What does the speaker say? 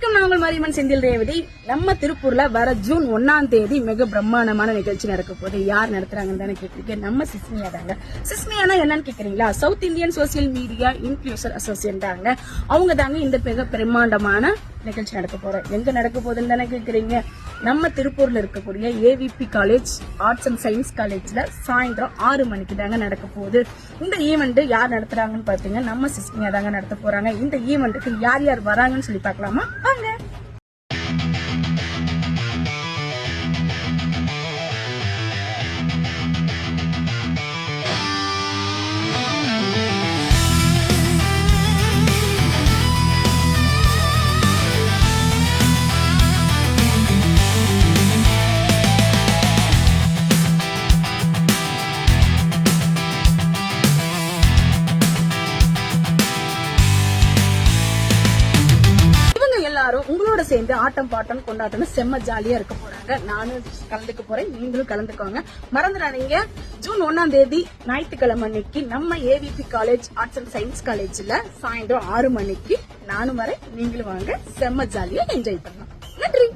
வணக்கம், நாங்கள் மாரியம்மன் செந்தில் ரேவதி. நம்ம திருப்பூர்ல வர ஜூன் 1ஆம் தேதி மிக பிரம்மாண்டமான நிகழ்ச்சி நடக்க போது. யார் நடத்துறாங்கன்னு தானே கேக்குறீங்க? நம்ம சிஸ்மியா தாங்க. சிஸ்மியானா என்னன்னு கேக்குறீங்களா? South Indian social media influencer association தாங்க. அவங்க தாங்க இந்த மிக பிரம்மாண்டமான நிகழ்ச்சி நடக்க போறோம். எங்க நடக்க போகுதுன்னு தானே கேக்குறீங்க? நம்ம திருப்பூர்ல இருக்கக்கூடிய AVP college arts and science காலேஜ்ல சாயந்தரம் 6 மணிக்கு தாங்க நடக்க போகுது. இந்த ஈவெண்ட் யார் நடத்துறாங்கன்னு பாத்தீங்கன்னா நம்ம சிஸ்மியா தாங்க நடத்த போறாங்க. இந்த ஈவெண்ட்டுக்கு யார் யார் வராங்கன்னு சொல்லி பார்க்கலாமா? வாங்க. எல்லாரும் உங்களோட சேர்ந்து ஆட்டம் பாட்டம் கொண்டாட்டம் செம்ம ஜாலியா இருக்க போறாங்க. நானும் கலந்துக்க போறேன், நீங்களும் கலந்துக்கோங்க. மறந்துடாதீங்க, ஜூன் 1ஆம் தேதி ஞாயிற்றுக்கிழமை அன்னைக்கு நம்ம AVP college arts and science காலேஜ்ல சாயந்தரம் 6 மணிக்கு நானும் வரேன், நீங்களும் வாங்க. செம்ம ஜாலியா என்ஜாய் பண்ணலாம். நன்றி.